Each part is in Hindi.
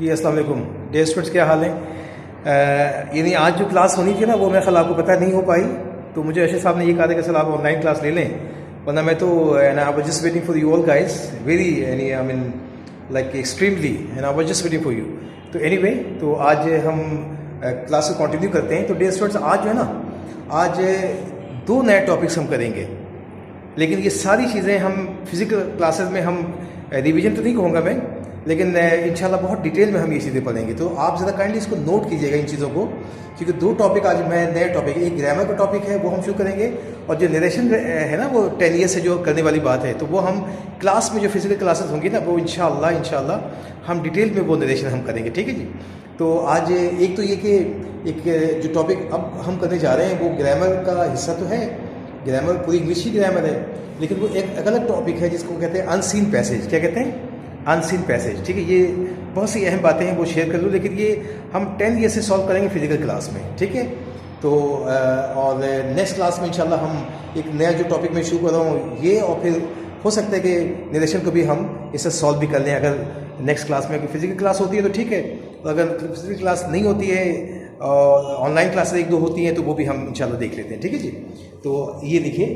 जी अस्सलाम वालेकुम डियर स्टूडेंट्स, क्या हाल है। यानी आज जो क्लास होनी थी ना वो मेरे ख्याल आपको पता नहीं हो पाई। तो मुझे अर्शद साहब ने ये कहा था कि सर आप ऑनलाइन क्लास ले लें, वरना मैं तो and I was just waiting for you all guys very यानी I mean like extremely and I was just waiting for you. तो एनीवे तो आज हम क्लास को कंटिन्यू करते हैं। तो डियर स्टूडेंट्स आज जो है ना, आज दो नए टॉपिक्स हम करेंगे, लेकिन ये सारी चीज़ें हम फिज़िकल क्लासेस में हम रिवीजन तो नहीं कहूँगा मैं, लेकिन इंशाल्लाह बहुत डिटेल में हम ये चीज़ें पढ़ेंगे। तो आप ज़रा काइंडली इसको नोट कीजिएगा इन चीज़ों को, क्योंकि दो टॉपिक आज मैं नए टॉपिक, एक ग्रामर का टॉपिक है वो हम शुरू करेंगे, और जो नरेशन है ना वो 10 ईयर से जो करने वाली बात है, तो वो हम क्लास में जो फिजिकल क्लासेस होंगी ना वो इंशाल्लाह हम डिटेल में वो नरेशन हम करेंगे, ठीक है जी। तो आज एक तो ये कि एक जो टॉपिक अब हम करने जा रहे हैं वो ग्रामर का हिस्सा तो है, ग्रामर पूरी इंग्लिश ही ग्रामर है, लेकिन वो एक अलग टॉपिक है जिसको कहते हैं अनसीन पैसेज। क्या कहते हैं? अनसीन पैसेज, ठीक है। ये बहुत सी अहम बातें हैं वो शेयर कर लूँ, लेकिन ये हम 10 ईयर से सॉल्व करेंगे फिजिकल क्लास में, ठीक है। तो और नेक्स्ट क्लास में इंशाल्लाह हम एक नया जो टॉपिक मैं शुरू कर रहा हूँ ये, और फिर हो सकता है कि नरेशन को भी हम इसे सॉल्व भी कर लें। अगर नेक्स्ट क्लास में फिजिकल क्लास होती है तो ठीक है, और अगर फिजिकल क्लास नहीं होती है और ऑनलाइन क्लासेस एक दो होती हैं तो वो भी हम इंशाल्लाह देख लेते हैं, ठीक है जी। तो ये देखिए,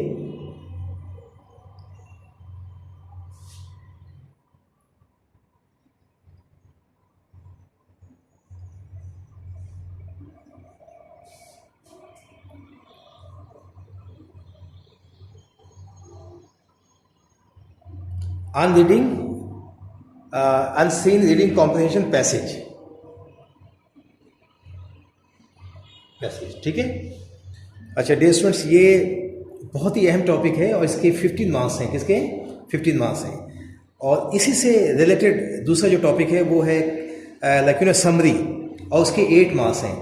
अनसीन रीडिंग कॉम्प्रिहेंशन पैसेज, ठीक है। अच्छा डियर स्टूडेंट्स, ये बहुत ही अहम टॉपिक है और इसके 15 मार्क्स हैं। किसके? 15 मार्क्स हैं। और इसी से रिलेटेड दूसरा जो टॉपिक है वो है लाइक यू नो समरी, और उसके 8 मार्क्स हैं।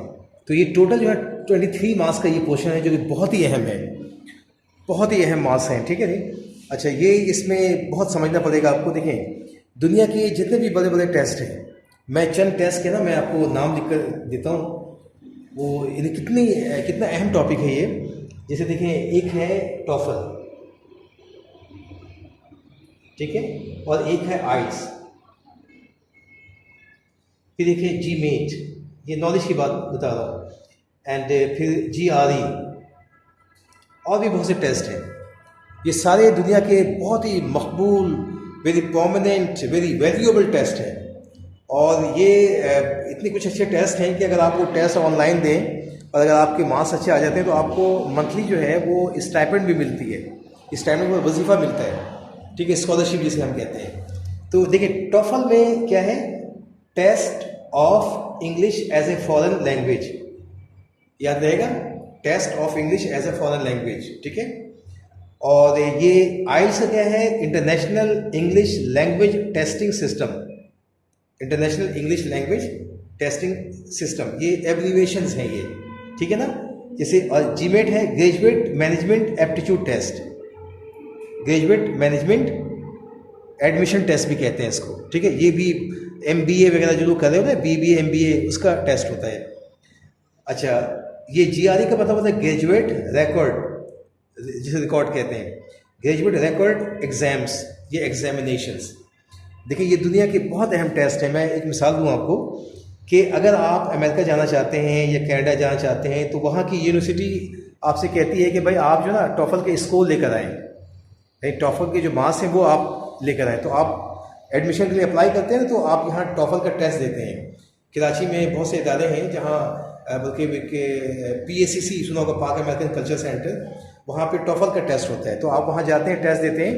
तो ये टोटल जो है 23 मार्क्स का ये पोर्शन है, जो कि बहुत ही अहम है, बहुत ही अहम मार्क्स हैं, ठीक है जी। अच्छा, ये इसमें बहुत समझना पड़ेगा आपको। देखें, दुनिया के जितने भी बड़े बड़े टेस्ट हैं, मैं चंद टेस्ट के ना मैं आपको नाम लिख कर देता हूँ, वो कितना अहम टॉपिक है ये। जैसे देखें, एक है टॉफल, ठीक है, और एक है आइट्स, फिर देखिए जी मेट, ये नॉलेज की बात बता रहा हूँ, एंड फिर GRE, और भी बहुत से टेस्ट हैं। ये सारे दुनिया के बहुत ही मकबूल, very prominent, very valuable test हैं। और ये इतने कुछ अच्छे टेस्ट हैं कि अगर आप वो टेस्ट ऑनलाइन दें और अगर आपके मार्क्स अच्छे आ जाते हैं तो आपको मंथली जो है वो स्टाइपेंड भी मिलती है, स्टाइपेंड में वजीफ़ा मिलता है, ठीक है, स्कॉलरशिप जिसे हम कहते हैं। तो देखिए, टॉफल में क्या है? Test of English as a foreign language, याद रहेगा, test of English as a foreign language, ठीक है। और ये आइल्स क्या है? International English language testing system, international English language testing system, ये एब्रीविएशंस हैं ये, ठीक है ना। जैसे GMAT है, graduate management aptitude test, graduate management admission test भी कहते हैं इसको, ठीक है। ये भी MBA वगैरह जो लोग कर रहे होते हैं, BBA MBA, उसका टेस्ट होता है। अच्छा, ये GRE का मतलब होता है ग्रेजुएट रिकॉर्ड, जिसे रिकॉर्ड कहते हैं, ग्रेजुएट रिकॉर्ड एग्जाम्स, ये एग्जामिनेशंस। देखिए, ये दुनिया के बहुत अहम टेस्ट हैं। मैं एक मिसाल दूँ आपको कि अगर आप अमेरिका जाना चाहते हैं या कनाडा जाना चाहते हैं तो वहाँ की यूनिवर्सिटी आपसे कहती है कि भाई आप जो ना टॉफल के स्कोर लेकर आएँ, टॉफल के जो मार्क्स हैं वो आप लेकर आएँ। तो आप एडमिशन के लिए अप्लाई करते हैं ना, तो आप यहाँ टॉफल का टेस्ट देते हैं। कराची में बहुत से इदारे हैं जहाँ बल्कि PACC सुना होगा, पाक अमेरिकन कल्चर सेंटर, वहाँ पे टॉफल का टेस्ट होता है। तो आप वहाँ जाते हैं, टेस्ट देते हैं,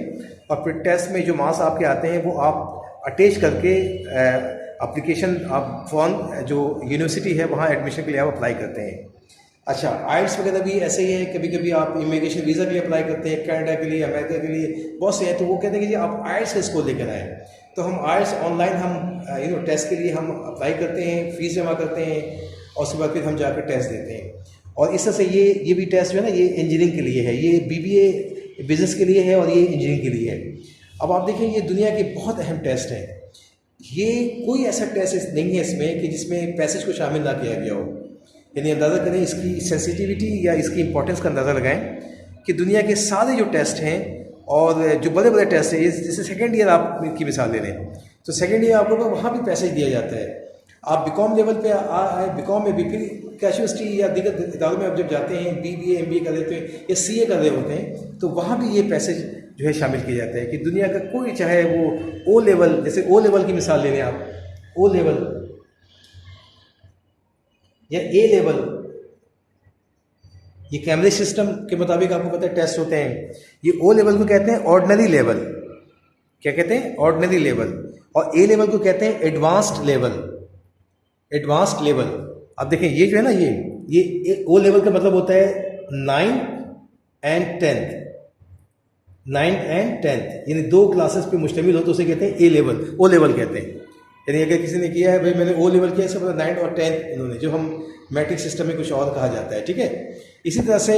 और फिर टेस्ट में जो मार्क्स आपके आते हैं वो आप अटैच करके एप्लीकेशन आप फॉर्म जो यूनिवर्सिटी है वहाँ एडमिशन के लिए आप अप्लाई करते हैं। अच्छा, आइल्स वगैरह भी ऐसे ही है, कभी कभी आप इमिग्रेशन वीज़ा भी अप्लाई करते हैं, कनाडा के लिए, अमेरिका के लिए, बहुत से हैं। तो वो कहते हैं कि जी आप आइल्स का स्कोर लेकर आएँ। तो हम आइल्स ऑनलाइन हम टेस्ट के लिए हम अप्लाई करते हैं, फ़ीस जमा करते हैं, और उसके बाद फिर हम जाकर टेस्ट देते हैं। और इस तरह से ये भी टेस्ट जो है ना, ये इंजीनियरिंग के लिए है, ये BBA बिज़नेस के लिए है, और ये इंजीनियरिंग के लिए है। अब आप देखें, ये दुनिया के बहुत अहम टेस्ट हैं। ये कोई ऐसा टेस्ट नहीं है इसमें कि जिसमें पैसेज को शामिल ना किया गया हो। यानी अंदाज़ा करें इसकी सेंसिटिविटी या इसकी इंपॉर्टेंस का अंदाज़ा लगाएं कि दुनिया के सारे जो टेस्ट हैं और जो बड़े बड़े टेस्ट हैं, जैसे सेकेंड ईयर आप की मिसाल ले लें, तो सेकेंड ईयर आपको वहाँ भी पैसेज दिया जाता है आप बीकॉम लेवल पे आए, बीकॉम में भी फिर कैश यूनिवर्सिटी या दीगर इदारों में आप जब जाते हैं, BBA MBA कर लेते हैं या CA कर रहे होते हैं, तो वहाँ भी ये पैसेज जो है शामिल किया जाता है कि दुनिया का कोई, चाहे वो O लेवल, जैसे O लेवल की मिसाल ले लें आप, O लेवल या A लेवल, ये कैम्ब्रिज सिस्टम के मुताबिक आपको पता है टेस्ट होते हैं। ये O लेवल को कहते हैं ऑर्डिनरी लेवल, क्या कहते हैं, ऑर्डिनरी लेवल, और A लेवल को कहते हैं एडवांस्ड लेवल, एडवांस्ड लेवल। अब देखें ये जो है ना, ये O लेवल का मतलब होता है 9th and 10th, 9th and 10th, यानी 2 क्लासेस पे मुश्तमिल हो तो उसे कहते हैं A लेवल, O लेवल कहते हैं। यानी अगर किसी ने किया है भाई मैंने O लेवल किया, इसका मतलब 9th और 10th इन्होंने, जो हम मैट्रिक सिस्टम में कुछ और कहा जाता है, ठीक है। इसी तरह से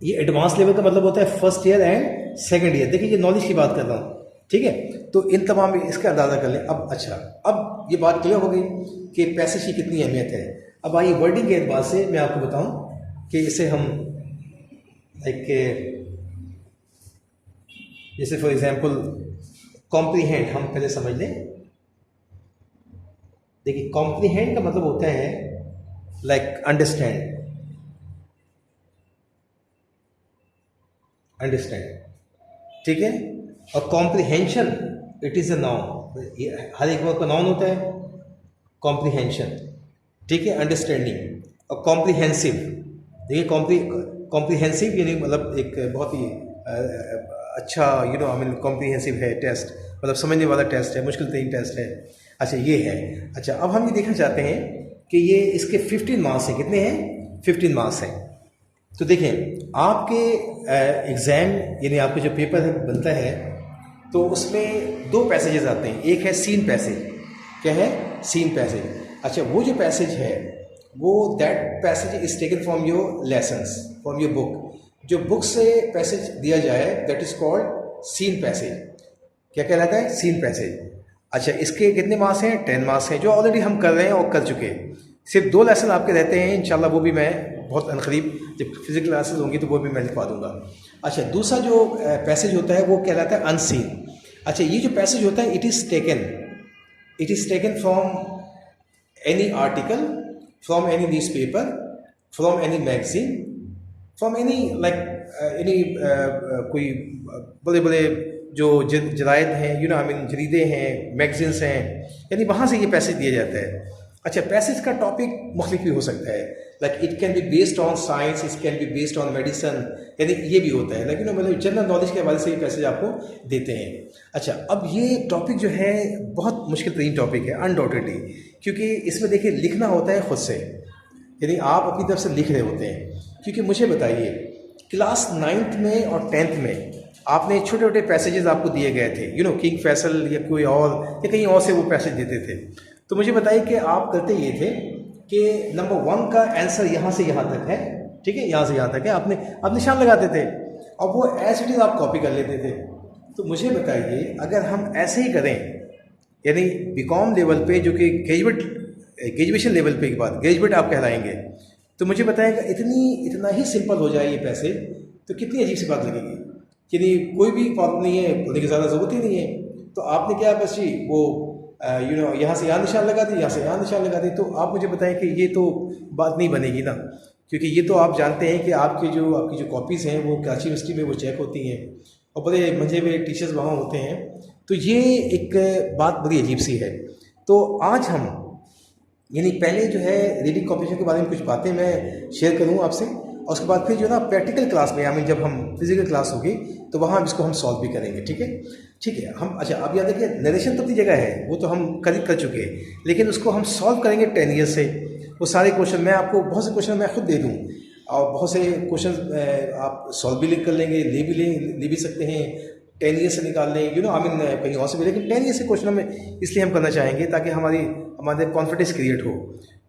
ये एडवांस लेवल का मतलब होता है first year and second year. देखिए ये नॉलेज की बात कर रहा हूँ, ठीक है। तो इन तमाम इसका अंदाज़ा कर लें। अब अच्छा, अब ये बात क्लियर हो गई कि पैसे की कितनी अहमियत है। अब आइए वर्डिंग के एतबार से मैं आपको बताऊं कि इसे हम एक, जैसे फॉर एग्जांपल कॉम्प्रीहेंड हम पहले समझ लें। देखिए कॉम्प्रीहेंड का मतलब होता है लाइक अंडरस्टैंड, अंडरस्टैंड, ठीक है। और comprehension it is a noun, हर एक वर्ड का नाउन होता है कॉम्प्रीहेंशन, ठीक है, अंडरस्टैंडिंग। और कॉम्प्रीहेंसिव, देखिए कॉम्प्रीहेंसिव यानी मतलब एक बहुत ही अच्छा आई मीन कॉम्प्रीहेंसिव है टेस्ट, मतलब समझने वाला टेस्ट है, मुश्किल तरीन टेस्ट है। अच्छा ये है। अच्छा अब हम ये देखना चाहते हैं कि ये इसके 15 मार्क्स हैं, कितने हैं, 15 मार्क्स हैं। तो देखें आपके एग्ज़ाम यानी आपका जो पेपर है बनता है, तो उसमें 2 पैसेजेस आते हैं। एक है सीन पैसेज, क्या है, सीन पैसेज। अच्छा वो जो पैसेज है वो that passage is taken from your lessons, from your book. जो बुक से पैसेज दिया जाए that is called seen passage. क्या कहलाता है, सीन पैसेज। अच्छा इसके कितने मार्क्स हैं, 10 मार्क्स हैं, जो ऑलरेडी हम कर रहे हैं और कर चुके हैं। सिर्फ 2 लेसन आपके रहते हैं, इंशाल्लाह वो भी मैं बहुत अनकरीब जब फिजिकल क्लासेस होंगी तो वो भी मैं लिखवा दूंगा। अच्छा दूसरा जो पैसेज होता है वो कहलाता है अनसीन। अच्छा ये जो पैसेज होता है it is taken from any article, from any newspaper, from any magazine, from any like any कोई बड़े बड़े जो जराइद हैं, आई मीन जरीदे हैं, मैगजीन्स हैं, यानी वहाँ से ये पैसेज दिया जाता है। अच्छा पैसेज का टॉपिक मुख्तलिफ भी हो सकता है, like it can be based on science, it can be based on medicine, यानी ये भी होता है, लेकिन मतलब जनरल नॉलेज के हवाले से ये पैसेज आपको देते हैं। अच्छा अब ये टॉपिक जो है बहुत मुश्किल तरीन टॉपिक है अनडाउटेडली, क्योंकि इसमें देखिए लिखना होता है ख़ुद से, यानी आप अपनी तरफ से लिख रहे होते हैं। क्योंकि मुझे बताइए क्लास 9th में और 10th में आपने छोटे छोटे पैसेजेस आपको दिए गए थे, किंग फैसल या कोई और या कहीं और से वो पैसेज देते थे। तो मुझे बताइए कि आप करते ये थे कि नंबर 1 का आंसर यहाँ से यहाँ तक है, ठीक है, यहाँ से यहाँ तक है, आप निशान लगाते थे और वो एज इट इज़ आप कॉपी कर लेते थे। तो मुझे बताइए अगर हम ऐसे ही करें, यानी बीकॉम लेवल पे जो कि ग्रेजुएशन लेवल पे एक बात ग्रेजुएट आप कहलाएंगे, तो मुझे बताएगा इतना ही सिंपल हो जाए ये पैसेज, तो कितनी अजीब सी बात लगेगी। यानी कोई भी प्रॉब्लम नहीं है, पढ़ने की ज़्यादा ज़रूरत ही नहीं है। तो आपने क्या बस जी वो यहाँ से यहाँ निशान लगा दी, यहाँ से यहाँ निशान लगा दी। तो आप मुझे बताएं कि ये तो बात नहीं बनेगी ना, क्योंकि ये तो आप जानते हैं कि आपकी जो कॉपीज़ हैं वो कराची यूनिवर्सिटी में वो चेक होती हैं और बड़े मजे हुए टीचर्स वहाँ होते हैं। तो ये एक बात बड़ी अजीब सी है। तो आज हम यानी पहले जो है रीडिंग कॉम्पिटिशन के बारे में कुछ बातें मैं शेयर करूँ आपसे, और उसके बाद फिर जो है ना प्रैक्टिकल क्लास में, यानी जब हम फिजिकल क्लास होगी तो वहाँ इसको हम सॉल्व भी करेंगे, ठीक है। हम अच्छा अब याद देखिए नरेशन तो अपनी जगह है, वो तो हम करीब कर चुके हैं, लेकिन उसको हम सॉल्व करेंगे 10 ईयर्स से। वो सारे क्वेश्चन मैं आपको बहुत से क्वेश्चन मैं खुद दे दूँ और बहुत से क्वेश्चन आप सॉल्व भी कर लेंगे, ले भी सकते हैं, 10 ईयर्स से निकाल लें, आई मीन कहीं और से भी, लेकिन 10 ईयर्स से क्वेश्चन में इसलिए हम करना चाहेंगे ताकि हमारे कॉन्फिडेंस क्रिएट हो।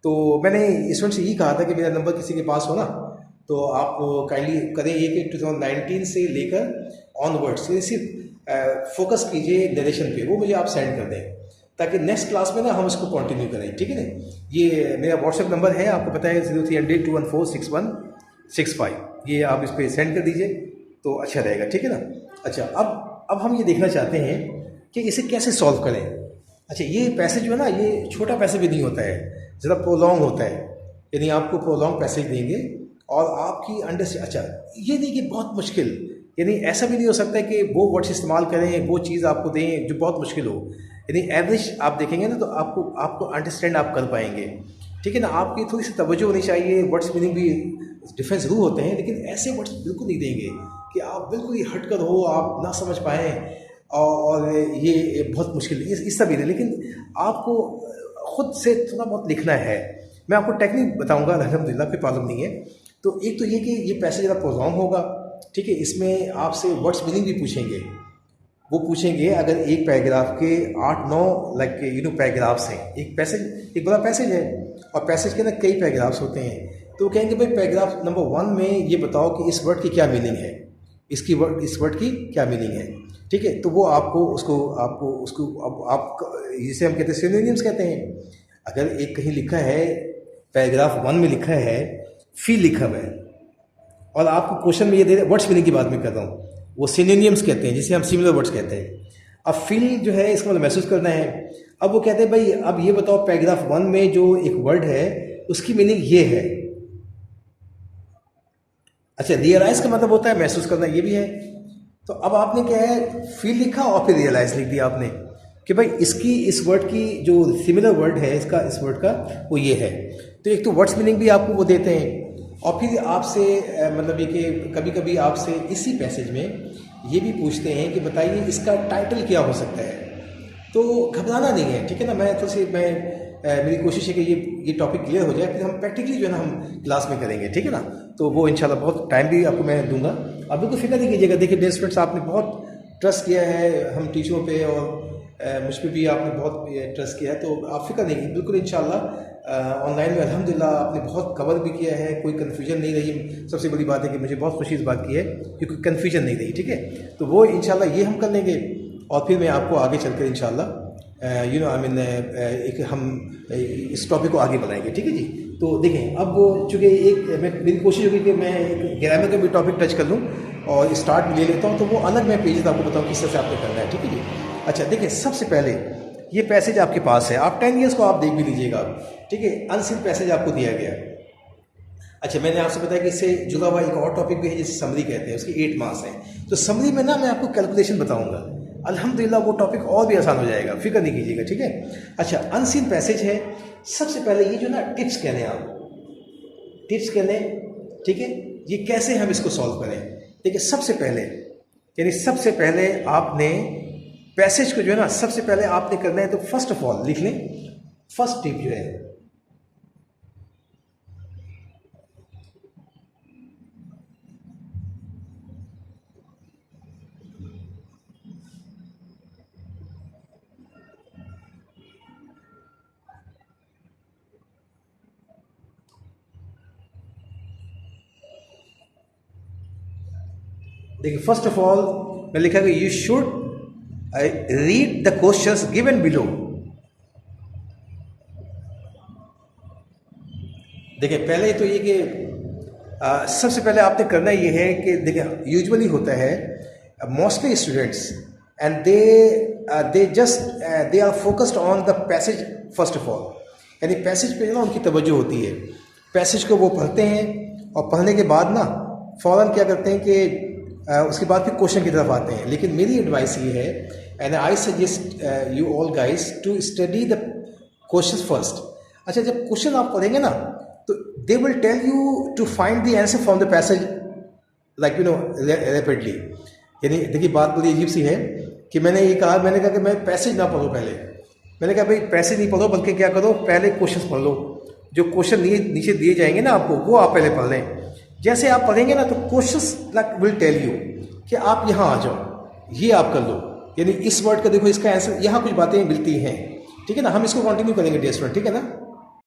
तो मैंने स्टूडेंट से यही कहा था कि मेरा नंबर किसी के पास हो ना, तो आप काइंडली करें ये कि 2019 से लेकर ऑनवर्ड्स सिर्फ फोकस कीजिए नरेशन पे, वो मुझे आप सेंड कर दें ताकि नेक्स्ट क्लास में ना हम इसको कंटिन्यू करें, ठीक है ना। ये मेरा व्हाट्सएप नंबर है, आपको पता है 0300214665, ये आप इस पर सेंड कर दीजिए तो अच्छा रहेगा, ठीक है ना। अच्छा अब हम ये देखना चाहते हैं कि इसे कैसे सॉल्व करें। अच्छा, ये पैसेज जो है ना, ये छोटा पैसेज भी नहीं होता है, ज़रा प्रोलॉन्ग होता है, यानी आपको प्रोलॉन्ग पैसेज देंगे और आपकी अच्छा, ये नहीं कि बहुत मुश्किल, यानी ऐसा भी नहीं हो सकता है कि वो वर्ड्स इस्तेमाल करें, वो चीज़ आपको दें जो बहुत मुश्किल हो, यानी एवरेज आप देखेंगे ना तो आपको आपको अंडरस्टैंड आप कर पाएंगे, ठीक है ना। आपकी थोड़ी सी तवज्जो होनी चाहिए, वर्ड्स मीनिंग भी डिफरेंस ज़रूर होते हैं, लेकिन ऐसे वर्ड्स बिल्कुल नहीं देंगे कि आप बिल्कुल ही हट कर हो, आप ना समझ पाएँ और ये बहुत मुश्किल इस तरह भी नहीं, लेकिन आपको ख़ुद से थोड़ा बहुत लिखना है। मैं आपको टेक्निक बताऊंगा, अल्हम्दुलिल्लाह कोई प्रॉब्लम नहीं है। तो एक तो ये कि ये पैसेज ज़रा प्रोग्राम होगा, ठीक है, इसमें आपसे वर्ड्स मीनिंग भी पूछेंगे। वो पूछेंगे अगर एक पैराग्राफ के 8-9 लाइक पैराग्राफ्स हैं, एक पैसेज एक बड़ा पैसेज है और पैसेज के अंदर कई पैराग्राफ्स होते हैं, तो कहेंगे भाई पैराग्राफ नंबर 1 में ये बताओ कि इस वर्ड की क्या मीनिंग है, इस वर्ड की क्या मीनिंग है, ठीक है। तो वो आपको उसको अब आप जिसे हम कहते हैं सिनोनिम्स कहते हैं। अगर एक कहीं लिखा है पैराग्राफ 1 में लिखा है फील लिखा हुआ है और आपको क्वेश्चन में ये दे रहे, वर्ड्स मीनिंग की बात मैं कर रहा हूँ, वो सिनोनिम्स कहते हैं जिसे हम सिमिलर वर्ड्स कहते हैं। अब फील जो है इसका मतलब महसूस करना है। अब वो कहते हैं भाई अब ये बताओ पैराग्राफ 1 में जो एक वर्ड है उसकी मीनिंग ये है। अच्छा, रियलाइज का मतलब होता है महसूस करना, ये भी है। तो अब आपने क्या है, फील लिखा और फिर रियलाइज लिख दिया आपने कि भाई इस वर्ड की जो सिमिलर वर्ड है इस वर्ड का वो ये है। तो एक तो वर्ड्स मीनिंग भी आपको वो देते हैं और फिर आपसे मतलब ये कि कभी कभी आपसे इसी पैसेज में ये भी पूछते हैं कि बताइए इसका टाइटल क्या हो सकता है। तो घबराना नहीं है, ठीक है ना। मेरी कोशिश है कि ये टॉपिक क्लियर हो जाए, फिर हम प्रैक्टिकली जो है ना हम क्लास में करेंगे, ठीक है ना। तो वो इंशाल्लाह बहुत टाइम भी आपको मैं दूंगा, आप बिल्कुल फिक्र नहीं कीजिएगा। देखिए डियर स्टूडेंट्स, आपने बहुत ट्रस्ट किया है हम टीचरों पे और मुझ पर भी आपने बहुत ट्रस्ट किया है, तो आप फिक्र नहीं कीजिए, बिल्कुल इंशाल्लाह। ऑनलाइन में अल्हम्दुलिल्लाह आपने बहुत कवर भी किया है, कोई कन्फ्यूजन नहीं रही। सबसे बड़ी बात है कि मुझे बहुत खुशी इस बात की है कि कोई कन्फ्यूजन नहीं रही, ठीक है। तो वो इंशाल्लाह ये हम कर लेंगे और फिर मैं आपको आगे चलकर इंशाल्लाह हम इस टॉपिक को आगे बढ़ाएंगे, ठीक है जी। तो देखें अब चूँकि मेरी कोशिश होगी कि मैं एक ग्रामर का भी टॉपिक टच कर लूँ और स्टार्ट में ले लेता हूँ, तो वो अलग मैं पेजेस आपको बताऊँ किस तरह से आपने करना है, ठीक है जी। अच्छा देखिए, सबसे पहले ये पैसेज आपके पास है, आप 10 ईयर्स को आप देख भी लीजिएगा, ठीक है। अनसीन पैसेज आपको दिया गया है। अच्छा, मैंने आपसे बताया कि इससे जुड़ा हुआ एक और टॉपिक भी है जिसे समरी कहते हैं, उसकी 8 मार्क्स हैं। तो समरी में ना मैं आपको कैलकुलेशन बताऊंगा, अल्हम्दुलिल्लाह वो टॉपिक और भी आसान हो जाएगा, फिक्र नहीं कीजिएगा, ठीक है। अच्छा, अनसीन पैसेज है। सबसे पहले ये जो ना टिप्स कह लें, आप टिप्स कह लें, ठीक है। ये कैसे हम इसको सॉल्व करें, देखिए सबसे पहले आपने पैसेज को जो है ना सबसे पहले आपने करना है, तो फर्स्ट ऑफ ऑल लिख लें फर्स्ट टिप जो है, देखिए फर्स्ट ऑफ ऑल मैं लिखा कि you should read the questions given below. देखिए पहले तो ये कि सबसे पहले आपने करना ये है कि देखिए यूजुअली होता है mostly students and they are focused on the passage first of all, यानी पैसेज पे ना उनकी तवज्जो होती है। पैसेज को वो पढ़ते हैं और पढ़ने के बाद ना फ़ौरन क्या करते हैं कि उसके बाद फिर क्वेश्चन की तरफ आते हैं। लेकिन मेरी एडवाइस ये है, and I suggest you all guys to study the question first. अच्छा, जब क्वेश्चन आप पढ़ेंगे ना तो they will tell you to find the answer from the passage like rapidly. यानी देखिए बात बड़ी अजीब सी है कि मैंने कहा कि मैं पैसेज ना पढ़ो पहले। मैंने कहा भाई पैसेज नहीं पढ़ो, बल्कि क्या करो पहले क्वेश्चन पढ़ लो। जो क्वेश्चन नीचे दिए जाएंगे ना आपको, वो आप पहले पढ़ लें। जैसे आप पढ़ेंगे ना तो questions like will tell you कि आप यहाँ आ जाओ, ये आप कर लो। यानी इस वर्ड का देखो इसका आंसर, यहाँ कुछ बातें मिलती हैं, ठीक है ना। हम इसको कंटिन्यू करेंगे डियर स्टूडेंट, ठीक है ना।